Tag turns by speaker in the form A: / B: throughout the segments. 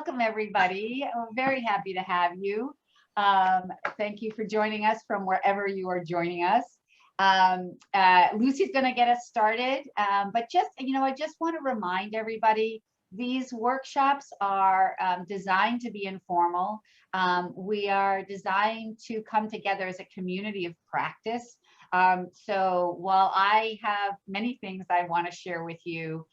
A: welcome everybody. I'm very happy to have you. Thank you for joining us from wherever you are joining us. Lucy's going to get us started, but I just want to remind everybody these workshops are designed to be informal. We are designed to come together as a community of practice. So while I have many things I want to share with you,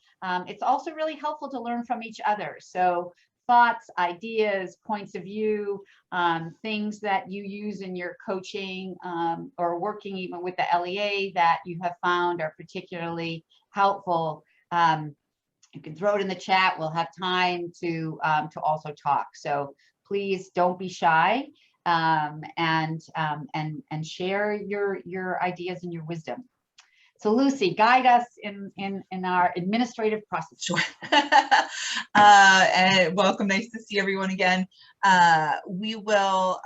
A: it's also really helpful to learn from each other. So thoughts, ideas, points of view, things that you use in your coaching or working even with the LEA that you have found are particularly helpful. You can throw it in the chat. We'll have time to also talk. So please don't be shy and share your ideas and your wisdom. So Lucy, guide us in our administrative process.
B: Sure. And welcome, nice to see everyone again. We will,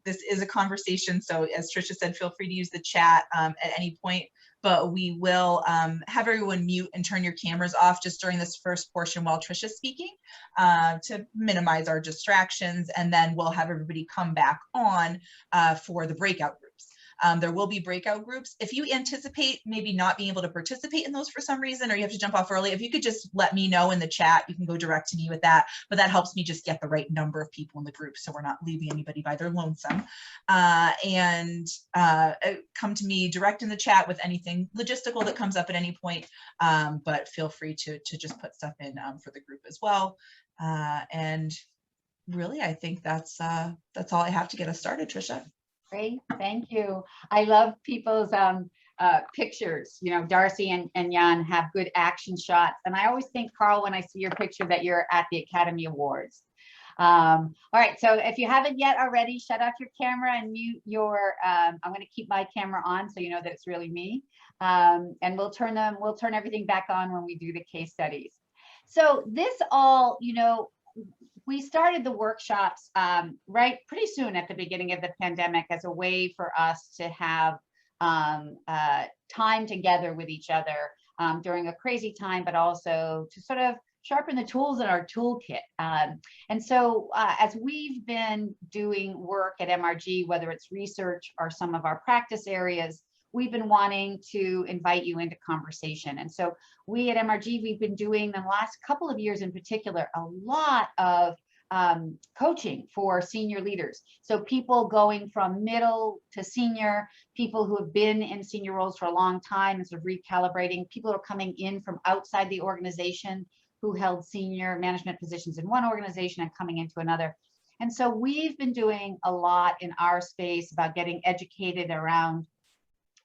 B: this is a conversation, so as Tricia said, feel free to use the chat at any point, but we will have everyone mute and turn your cameras off just during this first portion while Tricia's speaking to minimize our distractions, and then we'll have everybody come back on for the breakout groups. There will be breakout groups. If you anticipate maybe not being able to participate in those for some reason, or you have to jump off early, if you could just let me know in the chat, you can go direct to me with that, but that helps me just get the right number of people in the group so we're not leaving anybody by their lonesome. Come to me direct in the chat with anything logistical that comes up at any point, but feel free to just put stuff in for the group as well. And really, I think that's all I have to get us started, Tricia.
A: Great, thank you. I love people's pictures. You know, Darcy and Jan have good action shots. And I always think, Carl, when I see your picture, that you're at the Academy Awards. All right, so if you haven't yet already, shut off your camera and mute your, I'm going to keep my camera on so you know that it's really me. And we'll turn everything back on when we do the case studies. So this all, we started the workshops right pretty soon at the beginning of the pandemic as a way for us to have time together with each other during a crazy time, but also to sort of sharpen the tools in our toolkit. And so as we've been doing work at MRG, whether it's research or some of our practice areas, we've been wanting to invite you into conversation. And so we at MRG, we've been doing the last couple of years in particular, a lot of coaching for senior leaders. So people going from middle to senior, people who have been in senior roles for a long time and sort of recalibrating, people who are coming in from outside the organization who held senior management positions in one organization and coming into another. And so we've been doing a lot in our space about getting educated around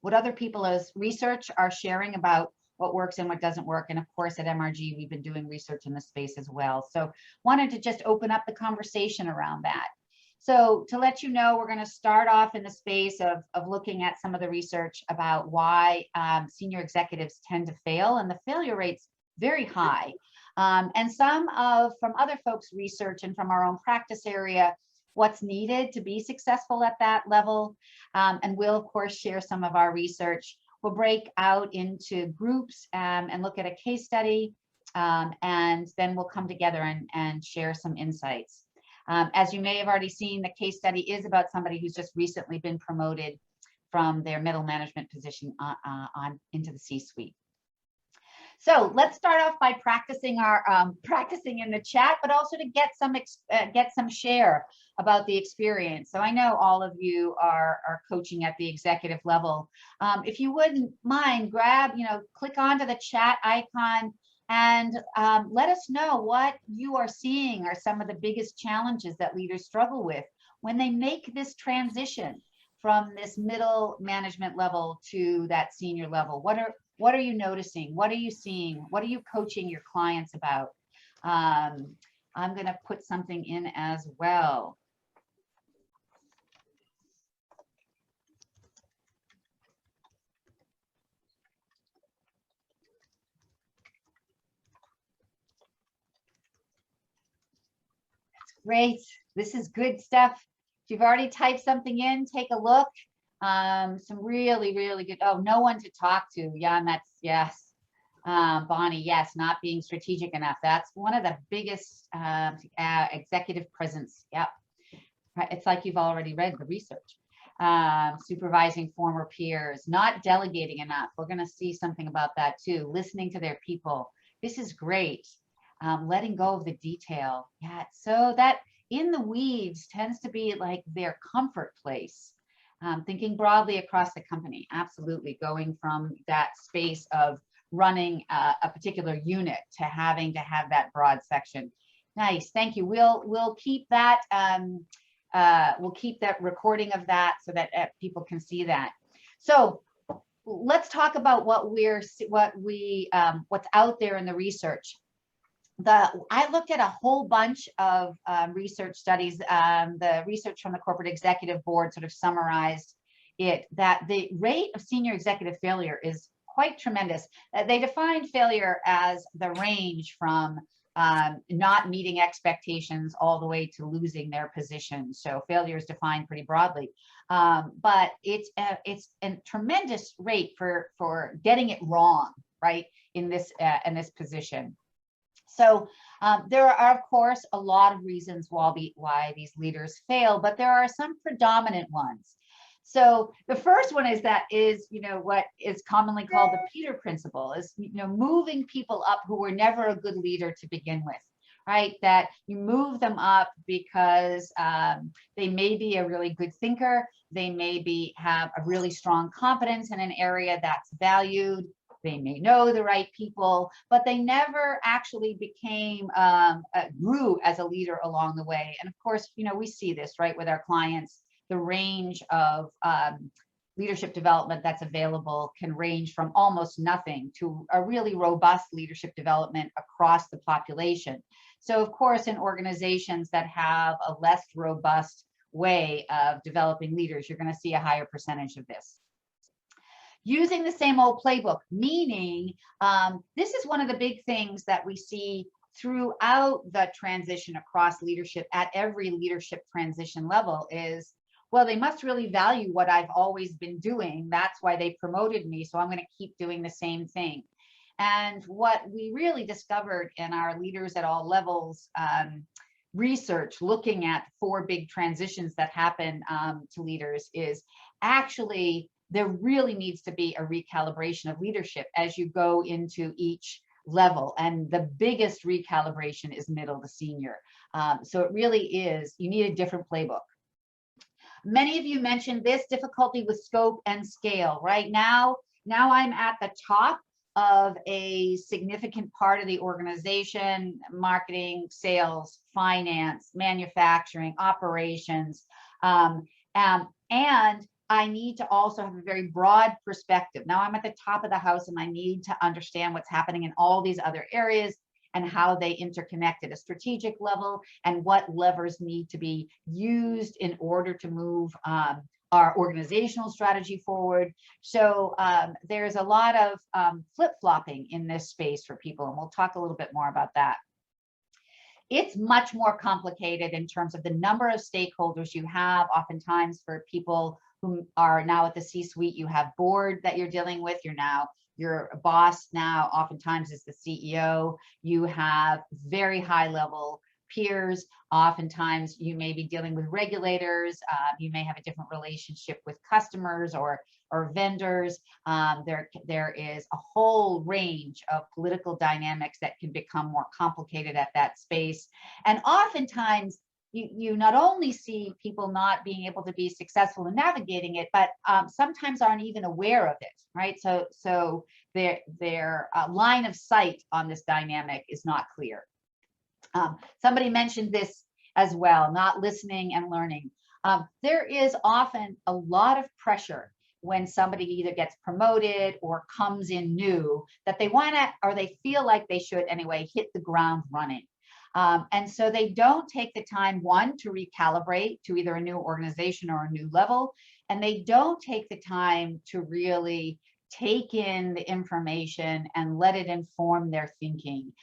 A: what other people as research are sharing about what works and what doesn't work. And of course, at MRG, we've been doing research in this space as well. So wanted to just open up the conversation around that. So to let you know, we're going to start off in the space of looking at some of the research about why senior executives tend to fail, and the failure rate's very high. And some from other folks' research and from our own practice area, what's needed to be successful at that level. And we'll, of course, share some of our research. We'll break out into groups and look at a case study, and then we'll come together and share some insights. As you may have already seen, the case study is about somebody who's just recently been promoted from their middle management position on into the C-suite. So let's start off by practicing in the chat, but also to get some share about the experience. So I know all of you are coaching at the executive level. If you wouldn't mind, click onto the chat icon and let us know what you are seeing are some of the biggest challenges that leaders struggle with when they make this transition from this middle management level to that senior level. What are you noticing? What are you seeing? What are you coaching your clients about? I'm going to put something in as well. That's great. This is good stuff. If you've already typed something in, take a look. Some really, really good. Oh, no one to talk to. Yeah, and that's, yes. Bonnie, yes, not being strategic enough. That's one of the biggest executive presence. Yep. It's like you've already read the research. Supervising former peers, not delegating enough. We're going to see something about that too. Listening to their people. This is great. Letting go of the detail. Yeah. So that in the weeds tends to be like their comfort place. Thinking broadly across the company. Absolutely. Going from that space of running a particular unit to having to have that broad section. Nice. Thank you. We'll keep that. We'll keep that recording of that so that people can see that. So let's talk about what's out there in the research. I looked at a whole bunch of research studies. The research from the Corporate Executive Board sort of summarized it, that the rate of senior executive failure is quite tremendous. They defined failure as the range from not meeting expectations all the way to losing their position. So failure is defined pretty broadly, but it's a tremendous rate for getting it wrong, right, in this position. So there are, of course, a lot of reasons why these leaders fail, but there are some predominant ones. So the first one is what is commonly called the Peter principle, is moving people up who were never a good leader to begin with, right? That you move them up because they may be a really good thinker, they may have a really strong competence in an area that's valued, they may know the right people, but they never actually grew as a leader along the way. And of course, we see this, right, with our clients. The range of leadership development that's available can range from almost nothing to a really robust leadership development across the population. So of course, in organizations that have a less robust way of developing leaders, you're going to see a higher percentage of this. Using the same old playbook, meaning this is one of the big things that we see throughout the transition across leadership at every leadership transition level is, well, they must really value what I've always been doing. That's why they promoted me. So I'm going to keep doing the same thing. And what we really discovered in our leaders at all levels research, looking at 4 big transitions that happen to leaders, is actually there really needs to be a recalibration of leadership as you go into each level. And the biggest recalibration is middle to senior. So it really is, you need a different playbook. Many of you mentioned this difficulty with scope and scale. Right now I'm at the top of a significant part of the organization: marketing, sales, finance, manufacturing, operations, and I need to also have a very broad perspective. Now I'm at the top of the house and I need to understand what's happening in all these other areas and how they interconnect at a strategic level, and what levers need to be used in order to move our organizational strategy forward. So there's a lot of flip-flopping in this space for people, and we'll talk a little bit more about that. It's much more complicated in terms of the number of stakeholders you have. Oftentimes for people who are now at the C-suite, you have board that you're dealing with. Your boss now oftentimes is the CEO. You have very high level peers. Oftentimes you may be dealing with regulators. You may have a different relationship with customers or vendors. There is a whole range of political dynamics that can become more complicated at that space. And oftentimes you not only see people not being able to be successful in navigating it, but sometimes aren't even aware of it, right? So their line of sight on this dynamic is not clear. Somebody mentioned this as well, not listening and learning. There is often a lot of pressure when somebody either gets promoted or comes in new, that they want to, or they feel like they should anyway, hit the ground running. And so they don't take the time, one, to recalibrate to either a new organization or a new level, and they don't take the time to really take in the information and let it inform their thinking.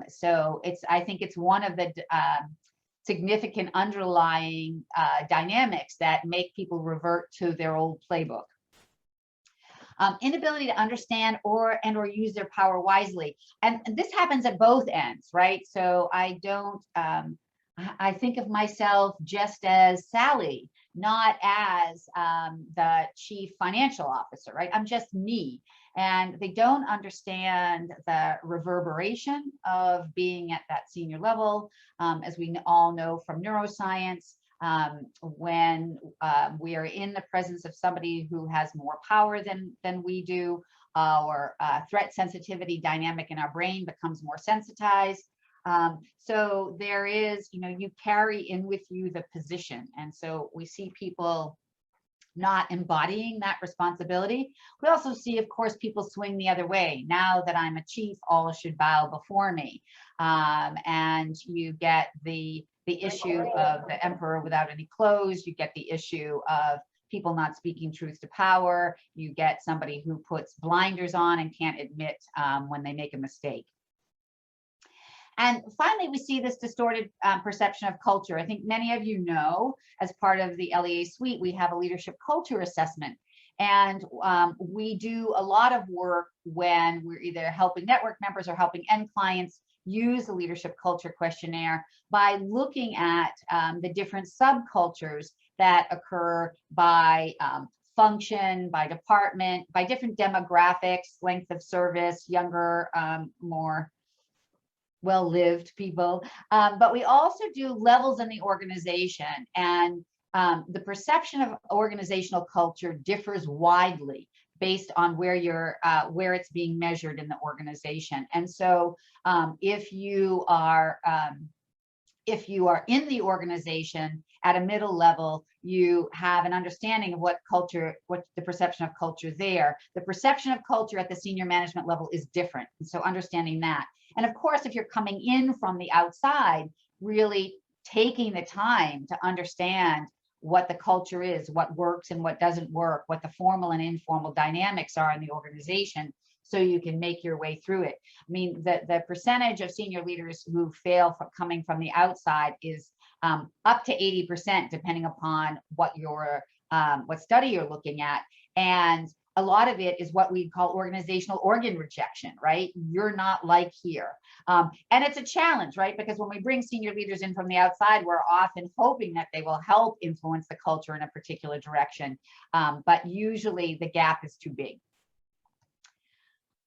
A: So I think it's one of the significant underlying dynamics that make people revert to their old playbook. inability to understand or use their power wisely. And this happens at both ends, right? So I think of myself just as Sally, not as the chief financial officer, right? I'm just me. And they don't understand the reverberation of being at that senior level. As we all know from neuroscience, when we are in the presence of somebody who has more power than we do, our threat sensitivity dynamic in our brain becomes more sensitized. So there is, you carry in with you the position. And so we see people not embodying that responsibility. We also see, of course, people swing the other way. Now that I'm a chief, all should bow before me. And you get the issue of the emperor without any clothes. You get the issue of people not speaking truth to power. You get somebody who puts blinders on and can't admit when they make a mistake. And finally, we see this distorted perception of culture. I think many of you know, as part of the LEA suite, we have a leadership culture assessment. And we do a lot of work when we're either helping network members or helping end clients use the leadership culture questionnaire by looking at the different subcultures that occur by function, by department, by different demographics, length of service, younger, more well-lived people, but we also do levels in the organization, and the perception of organizational culture differs widely based on where it's being measured in the organization. And so if you are in the organization at a middle level, you have an understanding of what the perception of culture there. The perception of culture at the senior management level is different. And so understanding that. And of course, if you're coming in from the outside, really taking the time to understand what the culture is, what works and what doesn't work, what the formal and informal dynamics are in the organization, so you can make your way through it. I mean, the percentage of senior leaders who fail from coming from the outside is up to 80%, depending upon what study you're looking at. And a lot of it is what we call organizational organ rejection, right? You're not like here. And it's a challenge, right? Because when we bring senior leaders in from the outside, we're often hoping that they will help influence the culture in a particular direction. But usually the gap is too big.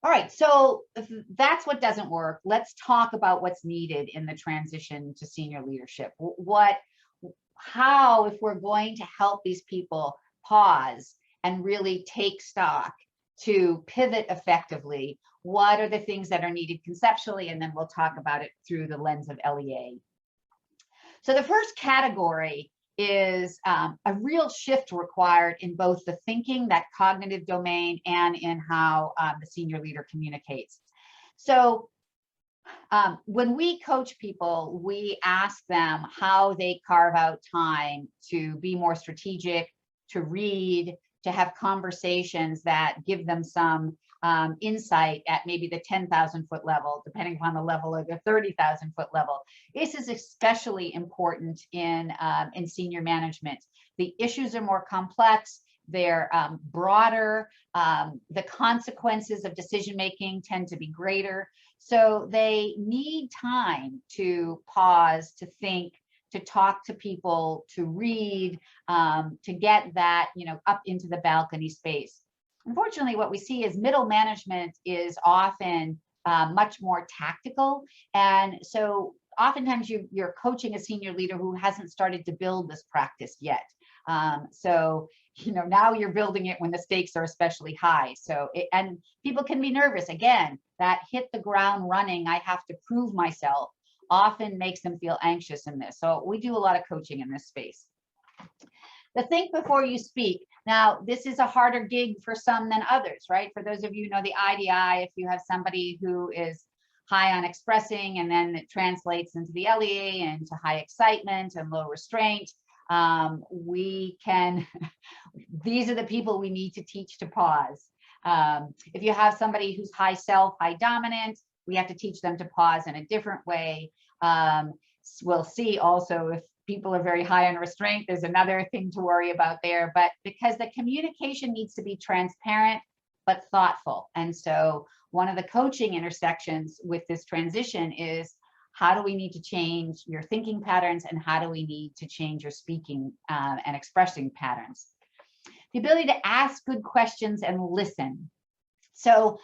A: All right, so if that's what doesn't work. Let's talk about what's needed in the transition to senior leadership. How, if we're going to help these people pause and really take stock to pivot effectively, what are the things that are needed conceptually? And then we'll talk about it through the lens of LEA. So the first category is a real shift required in both the thinking, that cognitive domain, and in how the senior leader communicates. So when we coach people, we ask them how they carve out time to be more strategic, to read, to have conversations that give them some insight at maybe the 10,000-foot level, depending upon the level, or the 30,000-foot level. This is especially important in senior management. The issues are more complex, they're broader, the consequences of decision-making tend to be greater. So they need time to pause, to think, to talk to people, to read, to get that, up into the balcony space. Unfortunately, what we see is middle management is often much more tactical. And so oftentimes you're coaching a senior leader who hasn't started to build this practice yet. So, now you're building it when the stakes are especially high. So, and people can be nervous. Again, that hit the ground running, I have to prove myself, often makes them feel anxious in this. So we do a lot of coaching in this space. The think before you speak. Now, this is a harder gig for some than others, right? For those of you who know the IDI, if you have somebody who is high on expressing and then it translates into the LEA and to high excitement and low restraint, these are the people we need to teach to pause. If you have somebody who's high self, high dominant, we have to teach them to pause in a different way. We'll see also if people are very high on restraint, there's another thing to worry about there. But because the communication needs to be transparent, but thoughtful. And so one of the coaching intersections with this transition is, how do we need to change your thinking patterns, and how do we need to change your speaking and expressing patterns? The ability to ask good questions and listen. So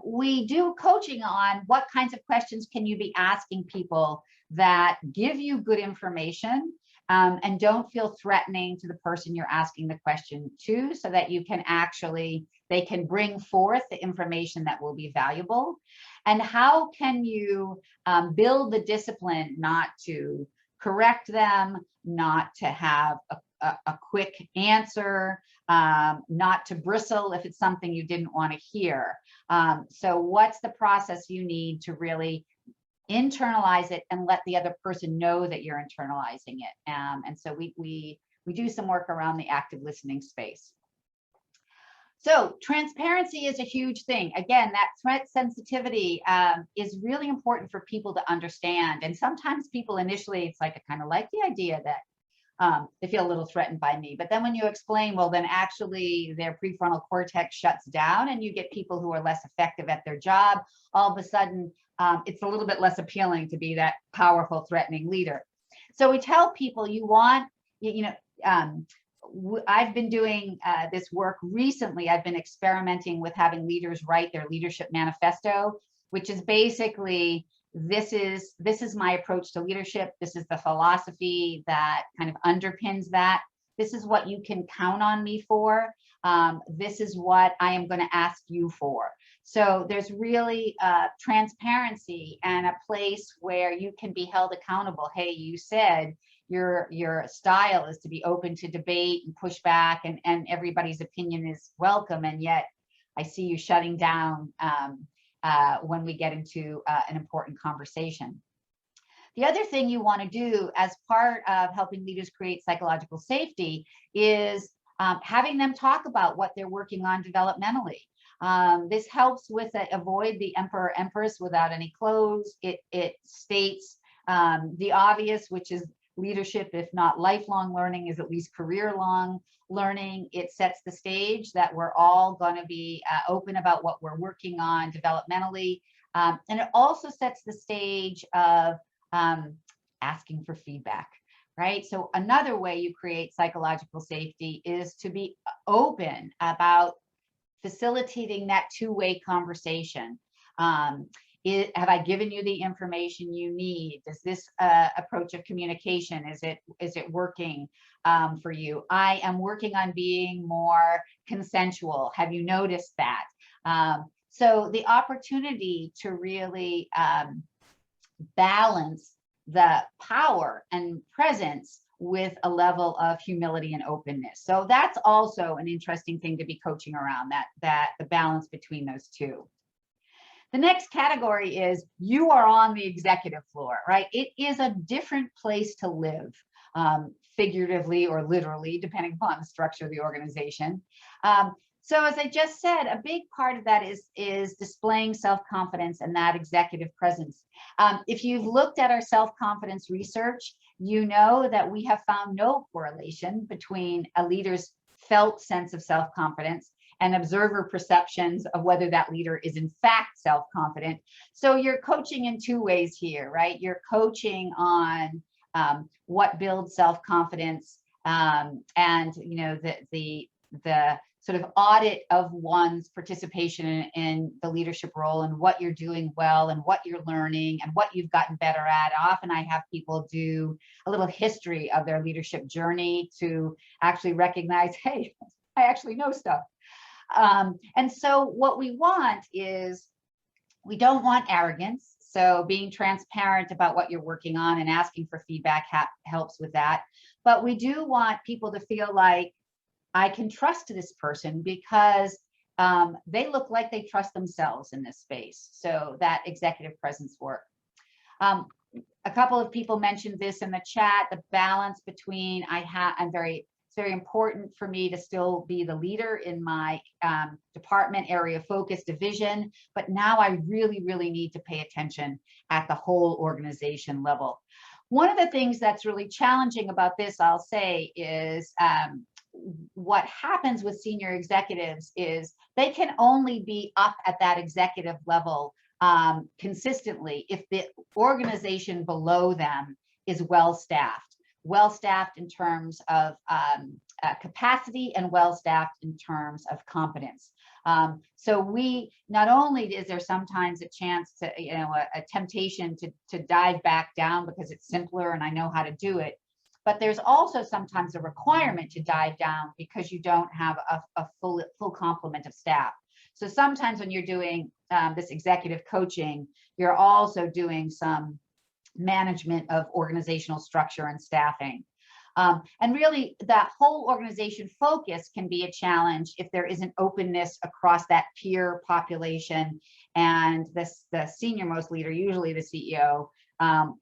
A: we do coaching on what kinds of questions can you be asking people that give you good information and don't feel threatening to the person you're asking the question to, so that you can actually, they can bring forth the information that will be valuable. And how can you build the discipline not to correct them, not to have a quick answer, not to bristle if it's something you didn't want to hear. So what's the process you need to really internalize it and let the other person know that you're internalizing it? And so we do some work around the active listening space. So transparency is a huge thing. Again, that threat sensitivity is really important for people to understand. And sometimes people initially, it's like, I kind of like the idea that they feel a little threatened by me. But then when you explain, well, then actually their prefrontal cortex shuts down and you get people who are less effective at their job, all of a sudden, it's a little bit less appealing to be that powerful, threatening leader. So we tell people, you want, I've been doing this work recently. I've been experimenting with having leaders write their leadership manifesto, which is basically, this is my approach to leadership. This is the philosophy that kind of underpins that. This is what you can count on me for. This is what I am going to ask you for. So there's really transparency and a place where you can be held accountable. Hey, you said your style is to be open to debate and pushback, and everybody's opinion is welcome. And yet I see you shutting down when we get into an important conversation. The other thing you want to do as part of helping leaders create psychological safety is having them talk about what they're working on developmentally. This helps with avoid the emperor empress without any clothes. It states the obvious, which is leadership, if not lifelong learning, is at least career-long learning. It sets the stage that we're all going to be open about what we're working on developmentally. And it also sets the stage of asking for feedback, right? So another way you create psychological safety is to be open about facilitating that two-way conversation. Have I given you the information you need? Does this approach of communication, is it working for you? I am working on being more consensual. Have you noticed that? So the opportunity to really balance the power and presence with a level of humility and openness. So that's also an interesting thing to be coaching around, that the balance between those two. The next category is, you are on the executive floor, right? It is a different place to live, figuratively or literally, depending upon the structure of the organization. So as I just said, a big part of that is displaying self-confidence and that executive presence. If you've looked at our self-confidence research, you know that we have found no correlation between a leader's felt sense of self-confidence and observer perceptions of whether that leader is in fact self-confident. So you're coaching in two ways here, right? You're coaching on what builds self-confidence, and the sort of audit of one's participation in the leadership role, and what you're doing well and what you're learning and what you've gotten better at. Often I have people do a little history of their leadership journey to actually recognize, hey, I actually know stuff. And so what we want is, we don't want arrogance. So being transparent about what you're working on and asking for feedback helps with that. But we do want people to feel like, I can trust this person because they look like they trust themselves in this space. So that executive presence work. A couple of people mentioned this in the chat, the balance between, it's very important for me to still be the leader in my department area focus division, but now I really, really need to pay attention at the whole organization level. One of the things that's really challenging about this, I'll say, is what happens with senior executives is they can only be up at that executive level consistently if the organization below them is well staffed in terms of capacity and well staffed in terms of competence. So we, not only is there sometimes a chance to, a temptation to dive back down because it's simpler and I know how to do it, but there's also sometimes a requirement to dive down because you don't have a full complement of staff. So sometimes when you're doing this executive coaching, you're also doing some management of organizational structure and staffing. And really, that whole organization focus can be a challenge if there isn't openness across that peer population and the senior most leader, usually the CEO,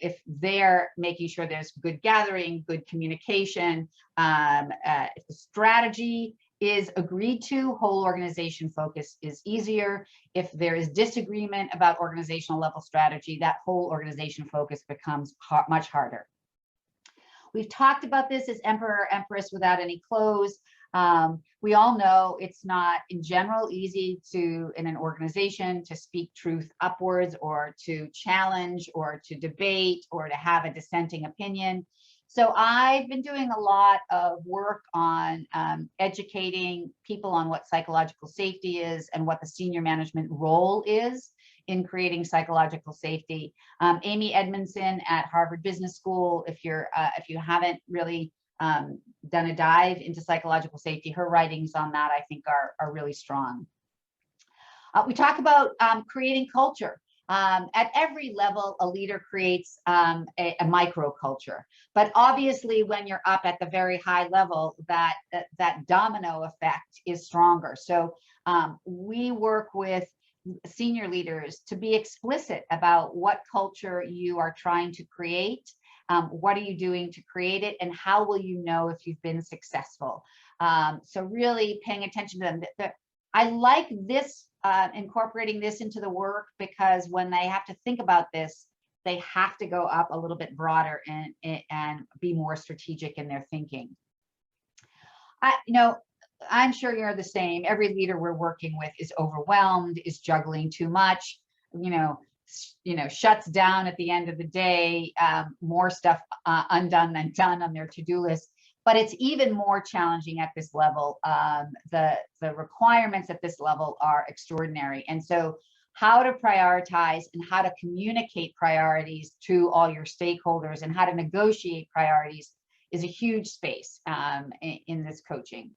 A: if they're making sure there's good gathering, good communication, if the strategy is agreed to, whole organization focus is easier. If there is disagreement about organizational level strategy, that whole organization focus becomes much harder. We've talked about this as emperor or empress without any clothes. We all know it's not in general easy to, in an organization, to speak truth upwards or to challenge or to debate or to have a dissenting opinion. So I've been doing a lot of work on educating people on what psychological safety is and what the senior management role is in creating psychological safety. Amy Edmondson at Harvard Business School, if you haven't really done a dive into psychological safety, her writings on that I think are really strong. We talk about creating culture. At every level, a leader creates a microculture. But obviously, when you're up at the very high level, that domino effect is stronger. So we work with senior leaders to be explicit about what culture you are trying to create, what are you doing to create it, and how will you know if you've been successful. So really paying attention to them. I like this, incorporating this into the work, because when they have to think about this, they have to go up a little bit broader and be more strategic in their thinking. I'm sure you're the same. Every leader we're working with is overwhelmed, is juggling too much, shuts down at the end of the day, more stuff undone than done on their to-do list. But it's even more challenging at this level. The requirements at this level are extraordinary. And so how to prioritize and how to communicate priorities to all your stakeholders and how to negotiate priorities is a huge space in this coaching.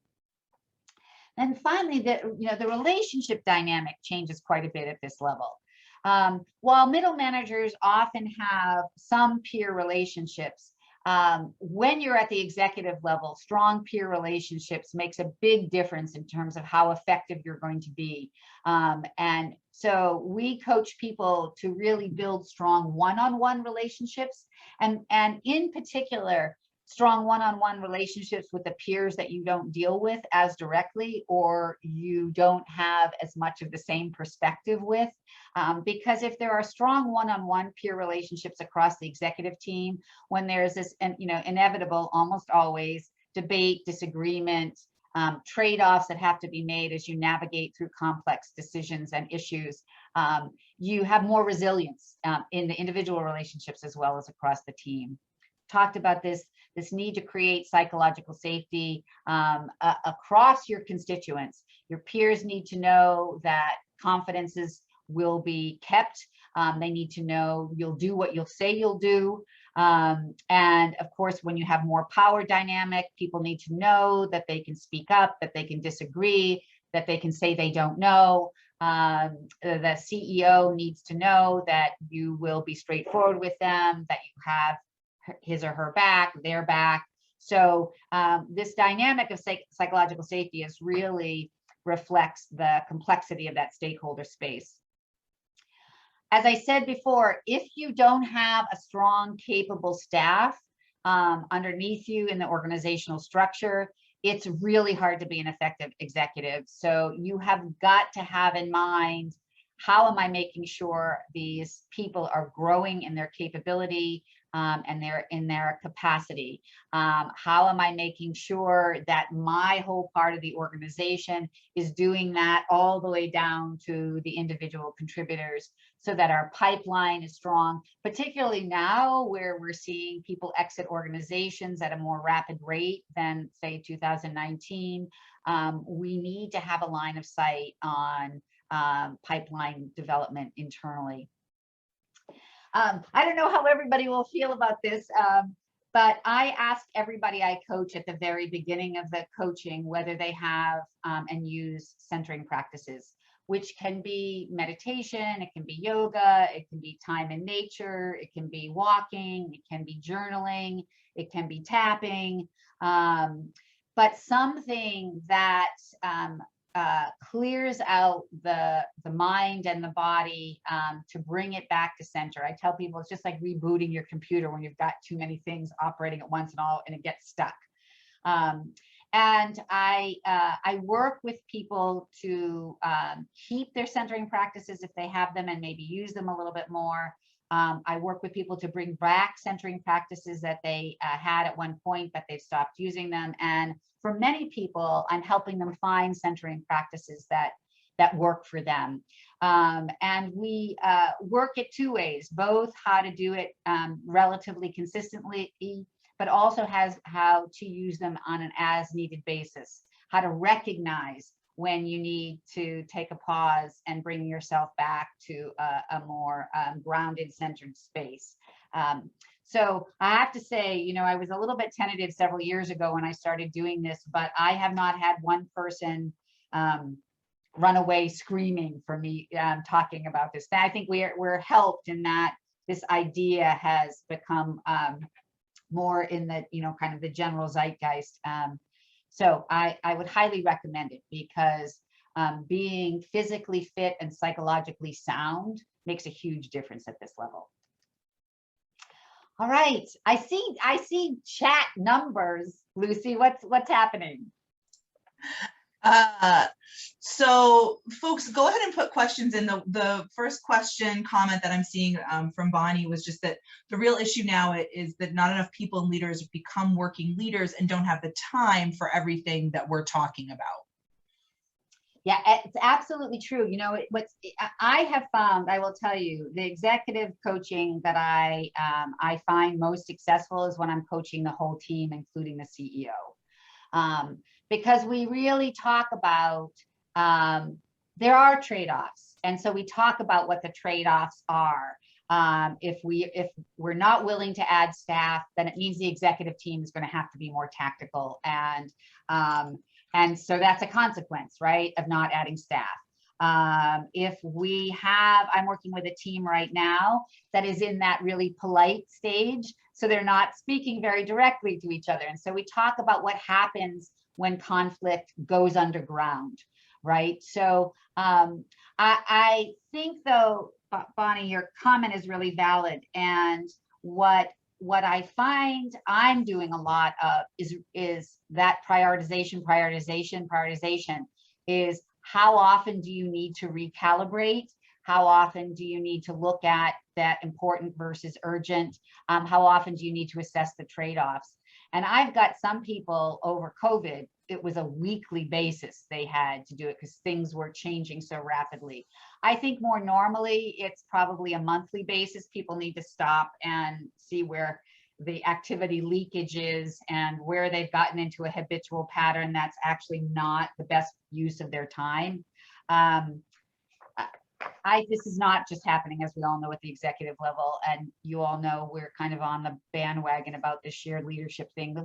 A: And finally, the relationship dynamic changes quite a bit at this level. While middle managers often have some peer relationships, when you're at the executive level, strong peer relationships makes a big difference in terms of how effective you're going to be. And so we coach people to really build strong one-on-one relationships, and in particular, strong one-on-one relationships with the peers that you don't deal with as directly, or you don't have as much of the same perspective with. Because if there are strong one-on-one peer relationships across the executive team, when there's this, inevitable, almost always, debate, disagreement, trade-offs that have to be made as you navigate through complex decisions and issues, you have more resilience in the individual relationships as well as across the team. Talked about this need to create psychological safety across your constituents. Your peers need to know that confidences will be kept. They need to know you'll do what you'll say you'll do. And of course, when you have more power dynamic, people need to know that they can speak up, that they can disagree, that they can say they don't know. The CEO needs to know that you will be straightforward with them, that you have his or her back, their back. So this dynamic of psychological safety is really reflects the complexity of that stakeholder space. As I said before, if you don't have a strong, capable staff underneath you in the organizational structure, it's really hard to be an effective executive. So you have got to have in mind, how am I making sure these people are growing in their capability? and they're in their capacity. How am I making sure that my whole part of the organization is doing that all the way down to the individual contributors, so that our pipeline is strong, particularly now where we're seeing people exit organizations at a more rapid rate than, say, 2019. We need to have a line of sight on pipeline development internally. I don't know how everybody will feel about this, but I ask everybody I coach at the very beginning of the coaching whether they have and use centering practices, which can be meditation, it can be yoga, it can be time in nature, it can be walking, it can be journaling, it can be tapping, but something that clears out the mind and the body to bring it back to center. I tell people it's just like rebooting your computer when you've got too many things operating at once and it gets stuck. And I work with people to keep their centering practices if they have them and maybe use them a little bit more. I work with people to bring back centering practices that they had at one point, but they've stopped using them. And for many people, I'm helping them find centering practices that work for them. And we work it two ways, both how to do it relatively consistently, but also how to use them on an as needed basis, how to recognize when you need to take a pause and bring yourself back to a more grounded, centered space. So I have to say, you know, I was a little bit tentative several years ago when I started doing this, but I have not had one person run away screaming for me talking about this. I think we're helped in that this idea has become more in the, you know, kind of the general zeitgeist. So I would highly recommend it because being physically fit and psychologically sound makes a huge difference at this level. All right, I see chat numbers, Lucy. What's happening?
B: So folks, go ahead and put questions in. The first comment that I'm seeing from Bonnie was just that the real issue now is that not enough people and leaders become working leaders and don't have the time for everything that we're talking about.
A: Yeah, it's absolutely true. You know, I have found, I will tell you, the executive coaching that I find most successful is when I'm coaching the whole team, including the CEO. Because we really talk about, there are trade-offs. And so we talk about what the trade-offs are. If we're not willing to add staff, then it means the executive team is going to have to be more tactical. And so that's a consequence, right, of not adding staff. If we have, I'm working with a team right now that is in that really polite stage. So they're not speaking very directly to each other. And so we talk about what happens when conflict goes underground, right? So I think, though, Bonnie, your comment is really valid. And what I find I'm doing a lot of is that prioritization is how often do you need to recalibrate? How often do you need to look at that important versus urgent? How often do you need to assess the trade-offs? And I've got some people over COVID, it was a weekly basis they had to do it because things were changing so rapidly. I think more normally it's probably a monthly basis. People need to stop and see where the activity leakage is and where they've gotten into a habitual pattern that's actually not the best use of their time. This is not just happening, as we all know, at the executive level, and you all know we're kind of on the bandwagon about this shared leadership thing. The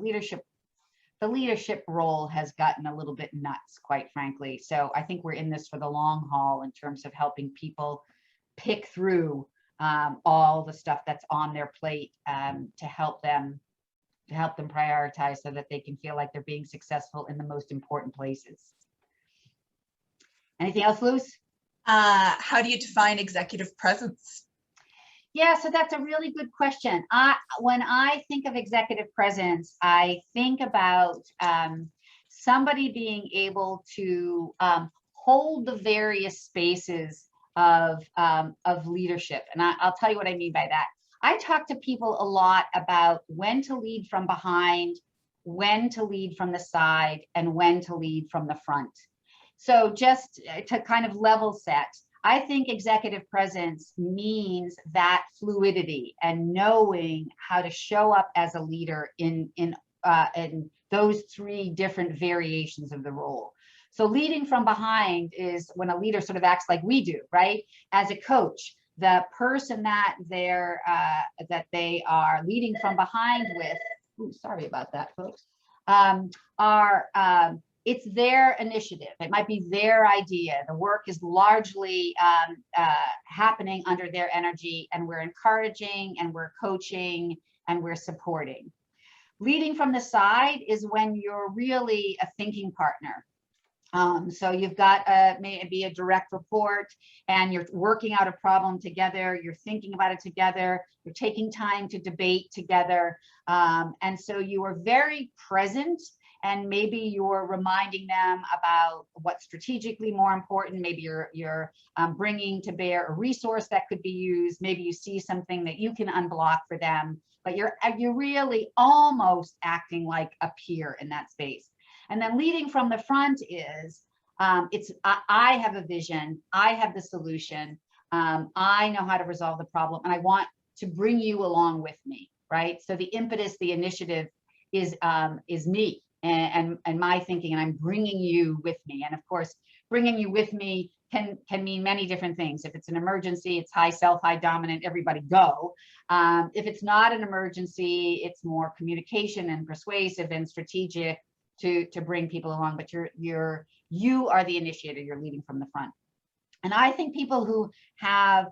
A: leadership role has gotten a little bit nuts, quite frankly. So I think we're in this for the long haul in terms of helping people pick through all the stuff that's on their plate to help them prioritize so that they can feel like they're being successful in the most important places. Anything else, Luce?
B: How do you define executive presence?
A: Yeah, so that's a really good question. When I think of executive presence, I think about somebody being able to hold the various spaces of leadership. And I'll tell you what I mean by that. I talk to people a lot about when to lead from behind, when to lead from the side, and when to lead from the front. So just to kind of level set, I think executive presence means that fluidity and knowing how to show up as a leader in those three different variations of the role. So leading from behind is when a leader sort of acts like we do, right? As a coach, the person that they are leading from behind with, ooh, sorry about that, folks, it's their initiative. It might be their idea. The work is largely happening under their energy, and we're encouraging and we're coaching and we're supporting. Leading from the side is when you're really a thinking partner. So you've got maybe a direct report and you're working out a problem together, you're thinking about it together, you're taking time to debate together. And so you are very present, and maybe you're reminding them about what's strategically more important. Maybe you're bringing to bear a resource that could be used. Maybe you see something that you can unblock for them, but you're really almost acting like a peer in that space. And then leading from the front is, I have a vision, I have the solution, I know how to resolve the problem, and I want to bring you along with me, right? So the impetus, the initiative is me and my thinking, and I'm bringing you with me. And of course, bringing you with me can mean many different things. If it's an emergency, it's high self, high dominant, everybody go. If it's not an emergency, it's more communication and persuasive and strategic to bring people along, but you are the initiator, you're leading from the front. And I think people who have,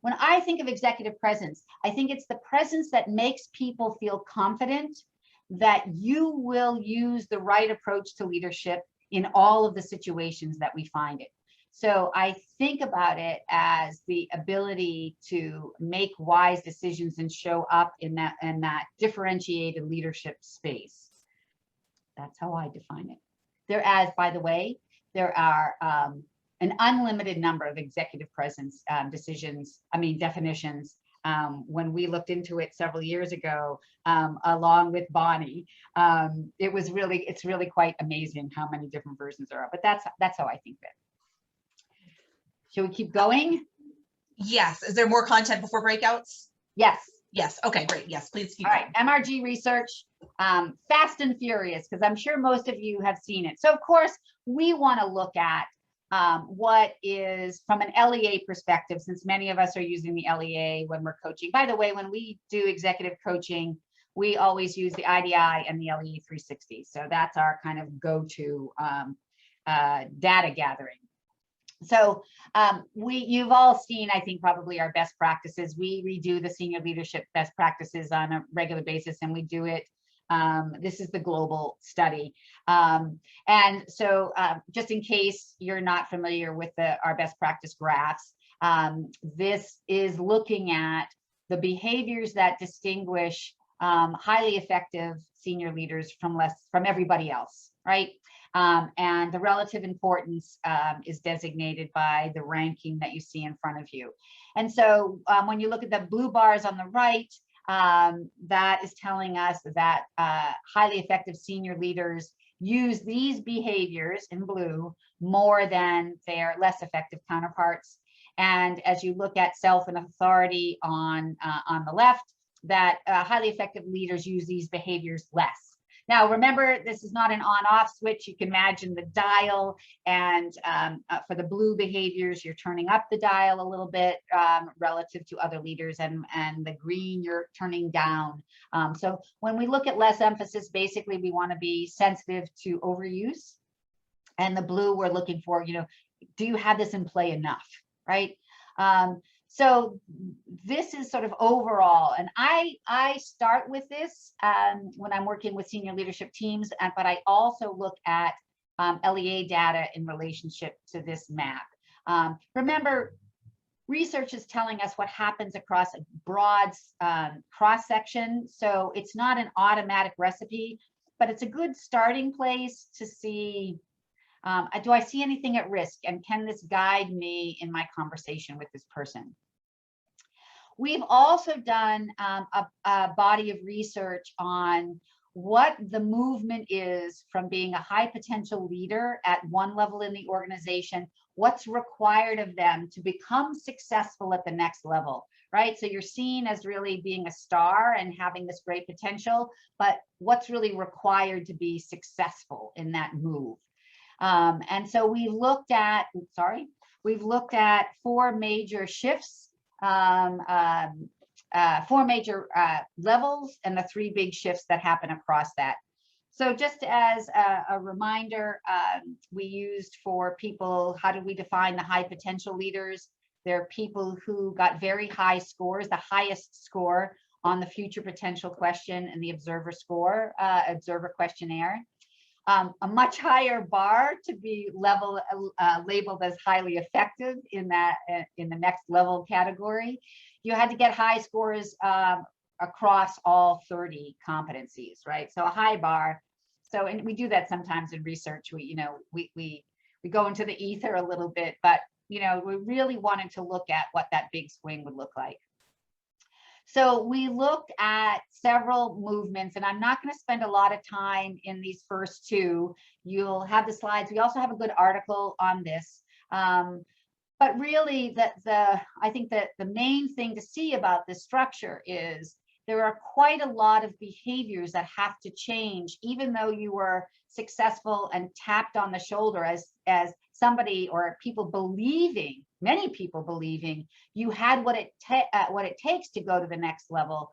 A: when I think of executive presence, I think it's the presence that makes people feel confident that you will use the right approach to leadership in all of the situations that we find it. So I think about it as the ability to make wise decisions and show up in that differentiated leadership space. That's how I define it. By the way, there are an unlimited number of executive presence definitions. When we looked into it several years ago, along with Bonnie, it's really quite amazing how many different versions there are. But that's how I think of it. Should we keep going?
B: Yes. Is there more content before breakouts?
A: Yes.
B: Yes. Okay, great. Yes, please keep
A: All
B: going.
A: right, MRG research, fast and furious, because I'm sure most of you have seen it. So of course, we want to look at what is from an LEA perspective, since many of us are using the LEA when we're coaching. By the way, when we do executive coaching, we always use the IDI and the LEA 360. So that's our kind of go-to data gathering. So you've all seen, I think, probably our best practices. We redo the senior leadership best practices on a regular basis, and we do it. This is the global study. And so just in case you're not familiar with our best practice graphs, this is looking at the behaviors that distinguish highly effective senior leaders from everybody else, right? And the relative importance is designated by the ranking that you see in front of you. And so when you look at the blue bars on the right, that is telling us that highly effective senior leaders use these behaviors in blue more than their less effective counterparts. And as you look at self and authority on the left, that highly effective leaders use these behaviors less. Now, remember, this is not an on-off switch. You can imagine the dial, and for the blue behaviors, you're turning up the dial a little bit relative to other leaders, and the green, you're turning down. So when we look at less emphasis, basically, we want to be sensitive to overuse. And the blue, we're looking for, do you have this in play enough, right? So this is sort of overall, and I start with this when I'm working with senior leadership teams, but I also look at LEA data in relationship to this map. Remember, research is telling us what happens across a broad cross-section, so it's not an automatic recipe, but it's a good starting place to see, do I see anything at risk, and can this guide me in my conversation with this person? We've also done a body of research on what the movement is from being a high potential leader at one level in the organization, what's required of them to become successful at the next level, right? So you're seen as really being a star and having this great potential, but what's really required to be successful in that move? And so we looked at, we've looked at four major shifts, four major levels, and the three big shifts that happen across that. So just as a reminder, we used for people, how do we define the high potential leaders? They're people who got very high scores, the highest score on the future potential question and the observer score, observer questionnaire. A much higher bar to be labeled as highly effective in the next level category. You had to get high scores across all 30 competencies, right? So a high bar. So, and we do that sometimes in research. We go into the ether a little bit, but we really wanted to look at what that big swing would look like. So we looked at several movements, and I'm not going to spend a lot of time in these first two. You'll have the slides. We also have a good article on this. But really, I think that the main thing to see about this structure is there are quite a lot of behaviors that have to change, even though you were successful and tapped on the shoulder as somebody or people believing, many people believing you had what it takes to go to the next level.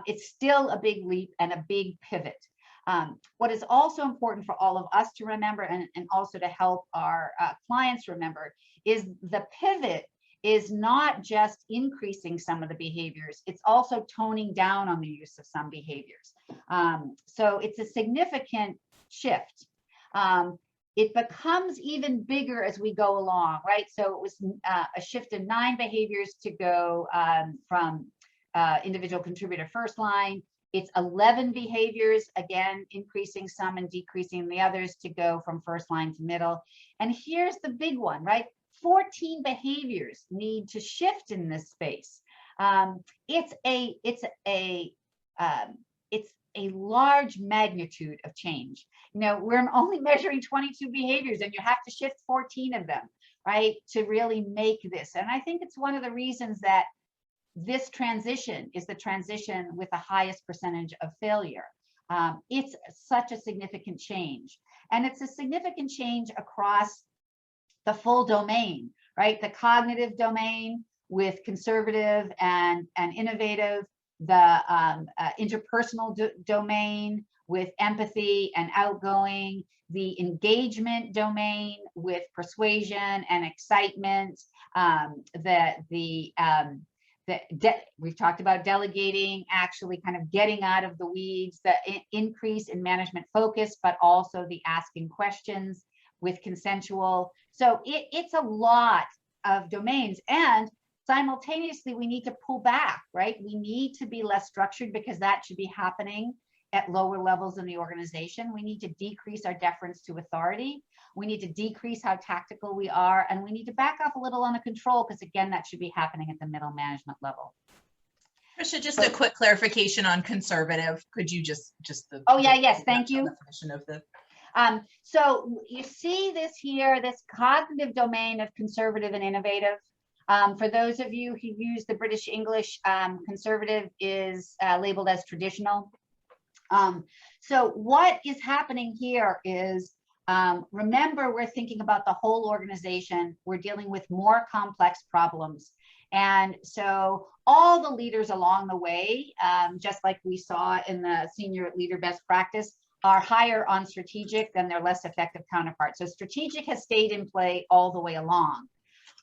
A: It's still a big leap and a big pivot. What is also important for all of us to remember, and also to help our clients remember, is the pivot is not just increasing some of the behaviors, it's also toning down on the use of some behaviors. So it's a significant shift. It becomes even bigger as we go along, right? So it was a shift in 9 behaviors to go from individual contributor first line. It's 11 behaviors, again, increasing some and decreasing the others to go from first line to middle. And here's the big one, right? 14 behaviors need to shift in this space. It's a large magnitude of change. We're only measuring 22 behaviors, and you have to shift 14 of them, right, to really make this. And I think it's one of the reasons that this transition is the transition with the highest percentage of failure. It's such a significant change, and it's a significant change across the full domain, right? The cognitive domain with conservative and innovative, the interpersonal domain with empathy and outgoing, the engagement domain with persuasion and excitement, we've talked about delegating, actually kind of getting out of the weeds, the increase in management focus, but also the asking questions with consensual. So it's a lot of domains, and simultaneously we need to pull back, right? We need to be less structured because that should be happening at lower levels in the organization. We need to decrease our deference to authority. We need to decrease how tactical we are, and we need to back off a little on the control, because again, that should be happening at the middle management level.
B: Tricia, just a quick clarification on conservative. Could you just
A: yes, thank you.
B: Definition of the
A: so you see this here, this cognitive domain of conservative and innovative. For those of you who use the British English, conservative is labeled as traditional. So what is happening here is, remember, we're thinking about the whole organization. We're dealing with more complex problems. And so all the leaders along the way, just like we saw in the senior leader best practice, are higher on strategic than their less effective counterparts. So strategic has stayed in play all the way along.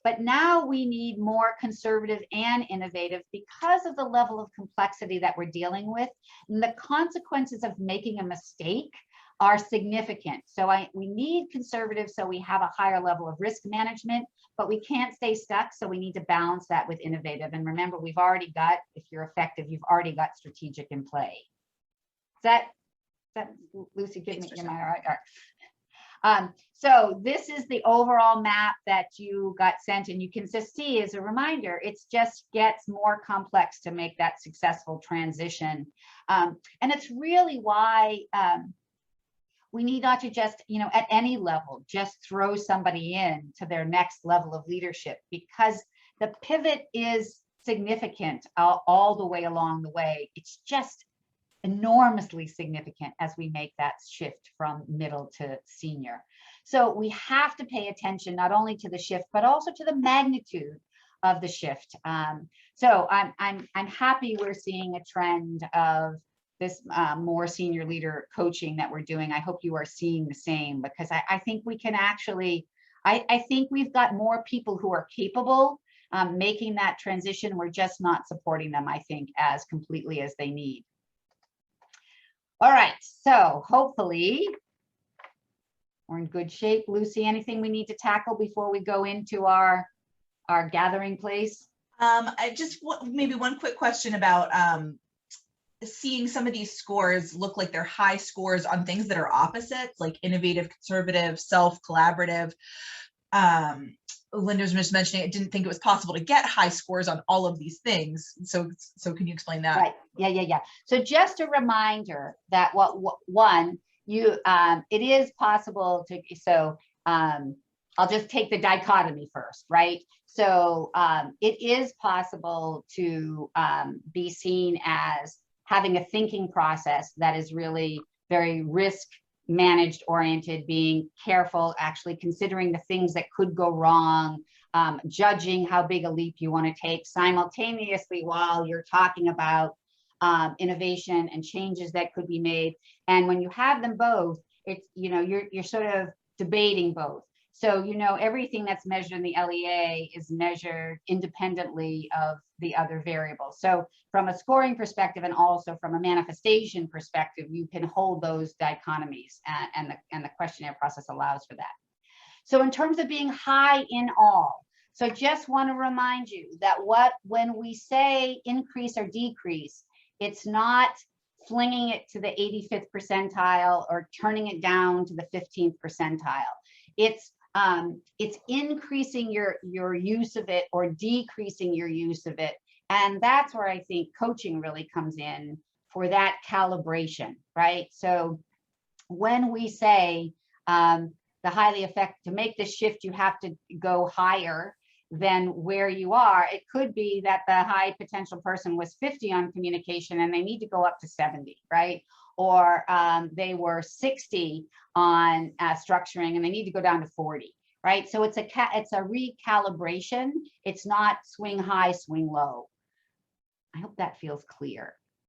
A: But now we need more conservative and innovative because of the level of complexity that we're dealing with. And the consequences of making a mistake are significant. So we need conservative so we have a higher level of risk management, but we can't stay stuck. So we need to balance that with innovative. And remember, we've already got, if you're effective, you've already got strategic in play. Is that Lucy, give me, am I all right? So this is the overall map that you got sent, and you can just see as a reminder, it just gets more complex to make that successful transition. And it's really why we need not to just, at any level, just throw somebody in to their next level of leadership, because the pivot is significant all the way along the way. It's just enormously significant as we make that shift from middle to senior. So we have to pay attention not only to the shift, but also to the magnitude of the shift. So I'm happy we're seeing a trend of this more senior leader coaching that we're doing. I hope you are seeing the same, because I think we can actually, I think we've got more people who are capable making that transition. We're just not supporting them, I think, as completely as they need. All right, so hopefully we're in good shape. Lucy, anything we need to tackle before we go into our gathering place?
B: I just maybe one quick question about seeing some of these scores look like they're high scores on things that are opposites, like innovative, conservative, self, collaborative. Linda was just mentioning, I didn't think it was possible to get high scores on all of these things. So can you explain that?
A: Right. Yeah. So just a reminder that it is possible to, so I'll just take the dichotomy first, right? So it is possible to be seen as having a thinking process that is really very risk managed oriented, being careful, actually considering the things that could go wrong, judging how big a leap you want to take simultaneously while you're talking about innovation and changes that could be made. And when you have them both, it's, you're sort of debating both. So, everything that's measured in the LEA is measured independently of the other variables. So from a scoring perspective and also from a manifestation perspective, you can hold those dichotomies, and the questionnaire process allows for that. So in terms of being high in all, so just want to remind you that when we say increase or decrease, it's not flinging it to the 85th percentile or turning it down to the 15th percentile. It's increasing your use of it or decreasing your use of it. And that's where I think coaching really comes in for that calibration, right? So when we say the highly effective, to make this shift, you have to go higher than where you are. It could be that the high potential person was 50 on communication and they need to go up to 70, right? Or they were 60 on structuring and they need to go down to 40, right? So it's a recalibration. It's not swing high, swing low. I hope that feels clear.